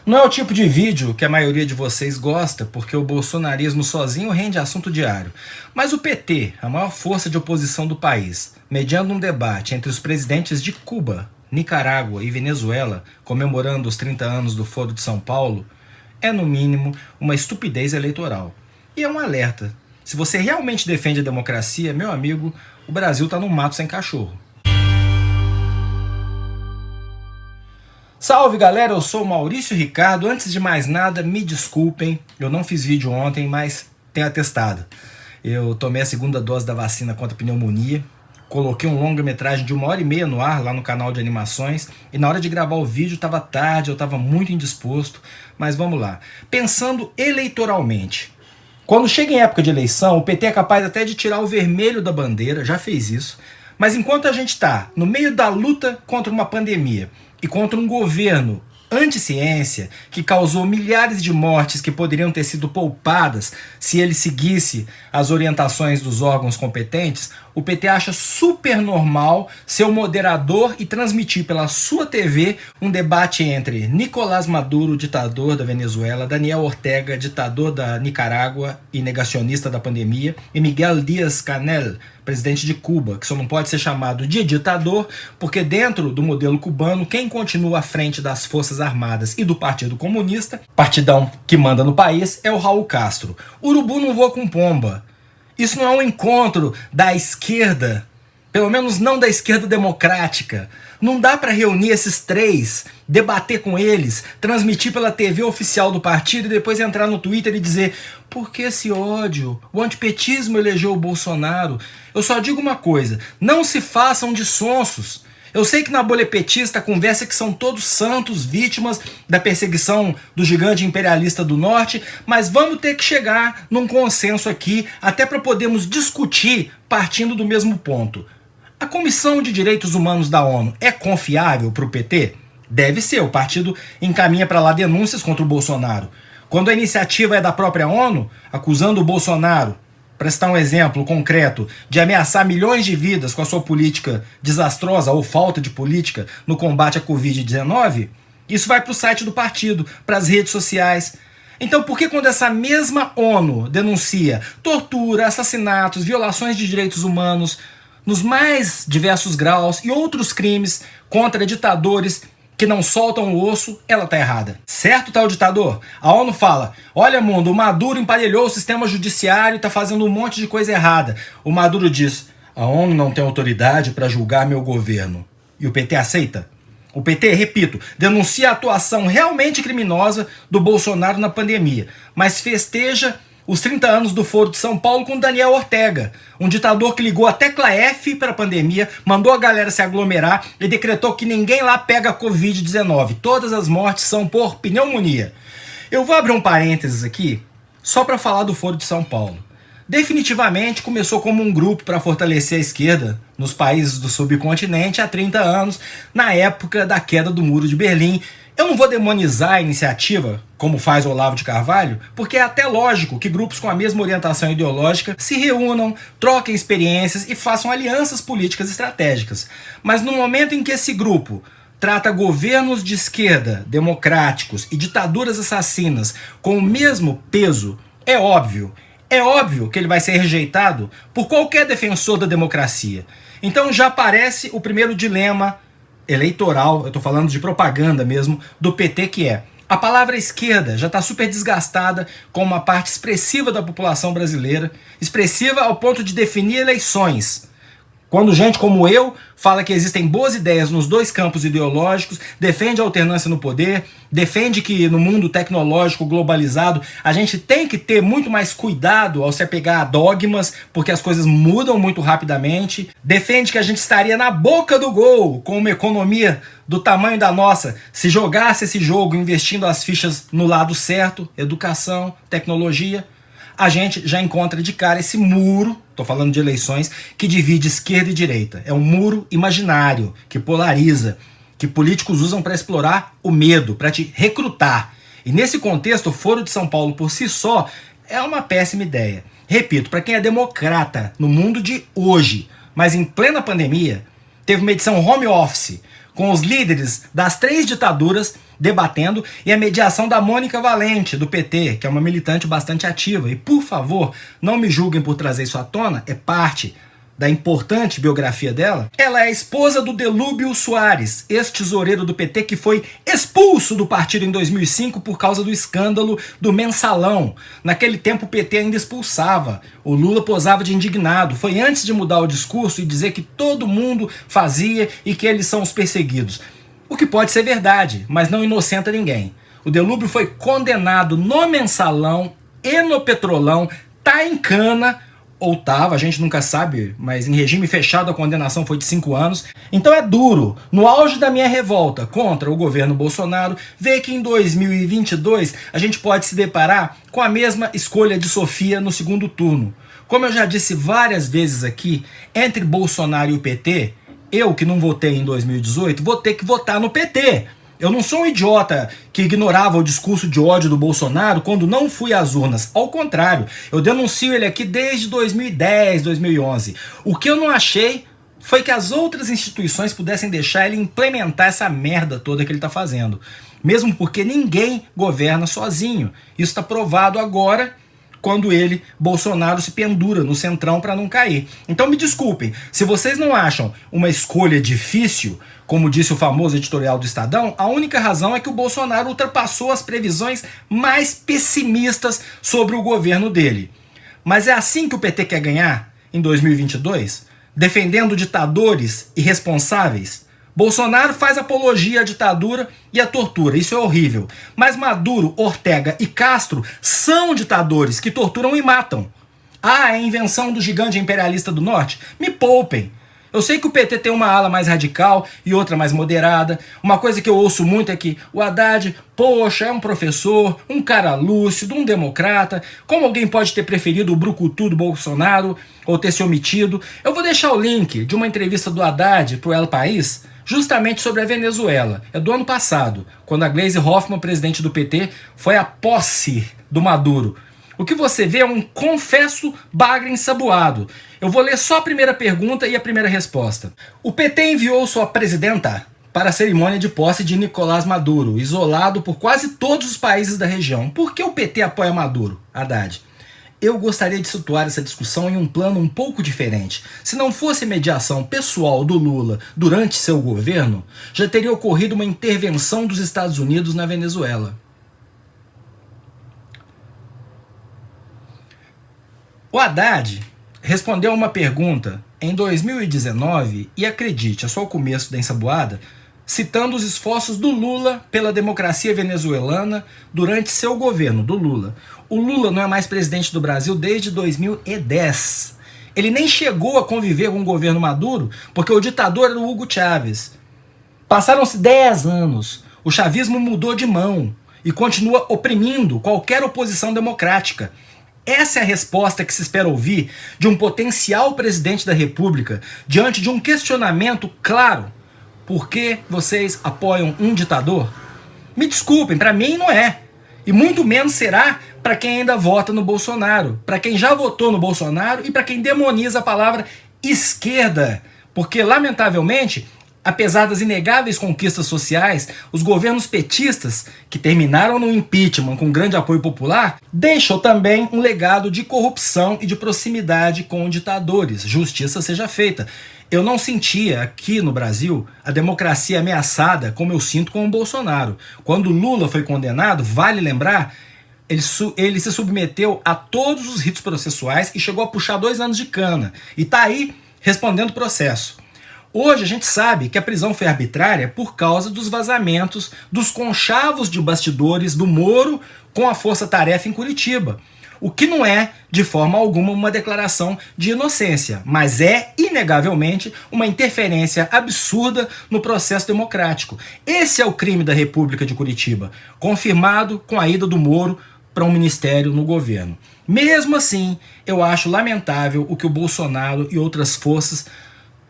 Não é o tipo de vídeo que a maioria de vocês gosta, porque o bolsonarismo sozinho rende assunto diário. Mas o PT, a maior força de oposição do país, mediando um debate entre os presidentes de Cuba, Nicarágua e Venezuela, comemorando os 30 anos do Foro de São Paulo, é no mínimo uma estupidez eleitoral. E é um alerta. Se você realmente defende a democracia, meu amigo, o Brasil está num mato sem cachorro. Salve galera, eu sou o Maurício Ricardo. Antes de mais nada, me desculpem, eu não fiz vídeo ontem, mas tenho atestado. Eu tomei a segunda dose da vacina contra a pneumonia, coloquei um longa-metragem de 1h30 no ar lá no canal de animações e na hora de gravar o vídeo estava tarde, eu estava muito indisposto, mas vamos lá. Pensando eleitoralmente, quando chega em época de eleição, o PT é capaz até de tirar o vermelho da bandeira, já fez isso, mas enquanto a gente está no meio da luta contra uma pandemia e contra um governo anti-ciência que causou milhares de mortes que poderiam ter sido poupadas se ele seguisse as orientações dos órgãos competentes, o PT acha super normal ser o moderador e transmitir pela sua TV um debate entre Nicolás Maduro, ditador da Venezuela, Daniel Ortega, ditador da Nicarágua e negacionista da pandemia, e Miguel Díaz-Canel, presidente de Cuba, que só não pode ser chamado de ditador, porque dentro do modelo cubano, quem continua à frente das Forças Armadas e do Partido Comunista, partidão que manda no país, é o Raul Castro. Urubu não voa com pomba. Isso não é um encontro da esquerda, pelo menos não da esquerda democrática. Não dá para reunir esses três, debater com eles, transmitir pela TV oficial do partido e depois entrar no Twitter e dizer: por que esse ódio? O antipetismo elegeu o Bolsonaro. Eu só digo uma coisa, não se façam de sonsos. Eu sei que na bolha petista a conversa é que são todos santos, vítimas da perseguição do gigante imperialista do norte, mas vamos ter que chegar num consenso aqui, até para podermos discutir partindo do mesmo ponto. A Comissão de Direitos Humanos da ONU é confiável para o PT? Deve ser, o partido encaminha para lá denúncias contra o Bolsonaro. Quando a iniciativa é da própria ONU, acusando o Bolsonaro, para citar um exemplo concreto, de ameaçar milhões de vidas com a sua política desastrosa ou falta de política no combate à Covid-19, isso vai para o site do partido, para as redes sociais. Então por que quando essa mesma ONU denuncia tortura, assassinatos, violações de direitos humanos, nos mais diversos graus e outros crimes contra ditadores que não soltam o osso, ela tá errada? Certo, tá o ditador? A ONU fala: olha mundo, o Maduro emparelhou o sistema judiciário e tá fazendo um monte de coisa errada. O Maduro diz: a ONU não tem autoridade para julgar meu governo. E o PT aceita? O PT, repito, denuncia a atuação realmente criminosa do Bolsonaro na pandemia, mas festeja os 30 anos do Foro de São Paulo com Daniel Ortega, um ditador que ligou a tecla F para a pandemia, mandou a galera se aglomerar e decretou que ninguém lá pega Covid-19. Todas as mortes são por pneumonia. Eu vou abrir um parênteses aqui, só para falar do Foro de São Paulo. Definitivamente começou como um grupo para fortalecer a esquerda nos países do subcontinente há 30 anos, na época da queda do Muro de Berlim. Eu não vou demonizar a iniciativa, como faz o Olavo de Carvalho, porque é até lógico que grupos com a mesma orientação ideológica se reúnam, troquem experiências e façam alianças políticas estratégicas. Mas no momento em que esse grupo trata governos de esquerda, democráticos e ditaduras assassinas com o mesmo peso, é óbvio que ele vai ser rejeitado por qualquer defensor da democracia. Então já aparece o primeiro dilema eleitoral, eu tô falando de propaganda mesmo, do PT, que é: a palavra esquerda já está super desgastada com uma parte expressiva da população brasileira, expressiva ao ponto de definir eleições. Quando gente como eu fala que existem boas ideias nos dois campos ideológicos, defende a alternância no poder, defende que no mundo tecnológico globalizado a gente tem que ter muito mais cuidado ao se apegar a dogmas, porque as coisas mudam muito rapidamente, defende que a gente estaria na boca do gol com uma economia do tamanho da nossa se jogasse esse jogo investindo as fichas no lado certo, educação, tecnologia. A gente já encontra de cara esse muro, estou falando de eleições, que divide esquerda e direita. É um muro imaginário, que polariza, que políticos usam para explorar o medo, para te recrutar. E nesse contexto, o Foro de São Paulo por si só é uma péssima ideia. Repito, para quem é democrata no mundo de hoje, mas em plena pandemia, teve uma edição home office, com os líderes das 3 ditaduras debatendo e a mediação da Mônica Valente, do PT, que é uma militante bastante ativa. E, por favor, não me julguem por trazer isso à tona, é parte da importante biografia dela. Ela é a esposa do Delúbio Soares, ex-tesoureiro do PT que foi expulso do partido em 2005 por causa do escândalo do mensalão. Naquele tempo o PT ainda expulsava. O Lula posava de indignado. Foi antes de mudar o discurso e dizer que todo mundo fazia e que eles são os perseguidos. O que pode ser verdade, mas não inocenta ninguém. O Delúbio foi condenado no mensalão e no petrolão, tá em cana, ou tava, a gente nunca sabe, mas em regime fechado a condenação foi de 5 anos. Então é duro, no auge da minha revolta contra o governo Bolsonaro, ver que em 2022 a gente pode se deparar com a mesma escolha de Sofia no segundo turno. Como eu já disse várias vezes aqui, entre Bolsonaro e o PT, eu que não votei em 2018, vou ter que votar no PT. Eu não sou um idiota que ignorava o discurso de ódio do Bolsonaro quando não fui às urnas. Ao contrário, eu denuncio ele aqui desde 2010, 2011. O que eu não achei foi que as outras instituições pudessem deixar ele implementar essa merda toda que ele está fazendo. Mesmo porque ninguém governa sozinho. Isso está provado agora, quando ele, Bolsonaro, se pendura no centrão para não cair. Então me desculpem, se vocês não acham uma escolha difícil, como disse o famoso editorial do Estadão, a única razão é que o Bolsonaro ultrapassou as previsões mais pessimistas sobre o governo dele. Mas é assim que o PT quer ganhar em 2022? Defendendo ditadores irresponsáveis? Bolsonaro faz apologia à ditadura e à tortura, isso é horrível. Mas Maduro, Ortega e Castro são ditadores que torturam e matam. Ah, é a invenção do gigante imperialista do norte? Me poupem. Eu sei que o PT tem uma ala mais radical e outra mais moderada. Uma coisa que eu ouço muito é que o Haddad, poxa, é um professor, um cara lúcido, um democrata. Como alguém pode ter preferido o brucutu do Bolsonaro ou ter se omitido? Eu vou deixar o link de uma entrevista do Haddad pro El País, justamente sobre a Venezuela. É do ano passado, quando a Gleisi Hoffmann, presidente do PT, foi à posse do Maduro. O que você vê é um confesso bagre ensaboado. Eu vou ler só a primeira pergunta e a primeira resposta. O PT enviou sua presidenta para a cerimônia de posse de Nicolás Maduro, isolado por quase todos os países da região. Por que o PT apoia Maduro, Haddad? Eu gostaria de situar essa discussão em um plano um pouco diferente. Se não fosse mediação pessoal do Lula durante seu governo, já teria ocorrido uma intervenção dos Estados Unidos na Venezuela. O Haddad respondeu a uma pergunta em 2019 e, acredite, é só o começo da ensaboada, citando os esforços do Lula pela democracia venezuelana durante seu governo, do Lula. O Lula não é mais presidente do Brasil desde 2010. Ele nem chegou a conviver com o governo Maduro, porque o ditador era o Hugo Chávez. Passaram-se 10 anos, o chavismo mudou de mão e continua oprimindo qualquer oposição democrática. Essa é a resposta que se espera ouvir de um potencial presidente da República diante de um questionamento claro. Por que vocês apoiam um ditador? Me desculpem, para mim não é. E muito menos será para quem ainda vota no Bolsonaro, para quem já votou no Bolsonaro e para quem demoniza a palavra esquerda. Porque, lamentavelmente, apesar das inegáveis conquistas sociais, os governos petistas, que terminaram no impeachment com grande apoio popular, deixam também um legado de corrupção e de proximidade com ditadores. Justiça seja feita. Eu não sentia aqui no Brasil a democracia ameaçada como eu sinto com o Bolsonaro. Quando Lula foi condenado, vale lembrar, ele se submeteu a todos os ritos processuais e chegou a puxar 2 anos de cana. E tá aí respondendo o processo. Hoje a gente sabe que a prisão foi arbitrária por causa dos vazamentos dos conchavos de bastidores do Moro com a Força-Tarefa em Curitiba. O que não é, de forma alguma, uma declaração de inocência, mas é, inegavelmente, uma interferência absurda no processo democrático. Esse é o crime da República de Curitiba, confirmado com a ida do Moro para um ministério no governo. Mesmo assim, eu acho lamentável o que o Bolsonaro e outras forças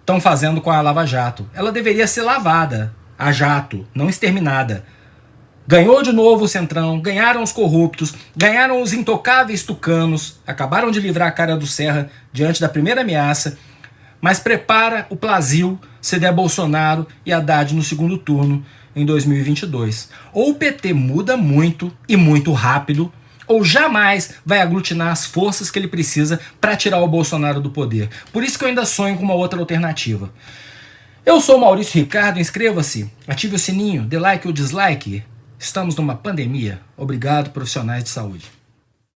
estão fazendo com a Lava Jato. Ela deveria ser lavada a jato, não exterminada. Ganhou de novo o Centrão, ganharam os corruptos, ganharam os intocáveis tucanos, acabaram de livrar a cara do Serra diante da primeira ameaça, mas prepara o plasio se der Bolsonaro e Haddad no segundo turno em 2022. Ou o PT muda muito e muito rápido, ou jamais vai aglutinar as forças que ele precisa para tirar o Bolsonaro do poder. Por isso que eu ainda sonho com uma outra alternativa. Eu sou o Maurício Ricardo, inscreva-se, ative o sininho, dê like ou dislike. Estamos numa pandemia. Obrigado, profissionais de saúde.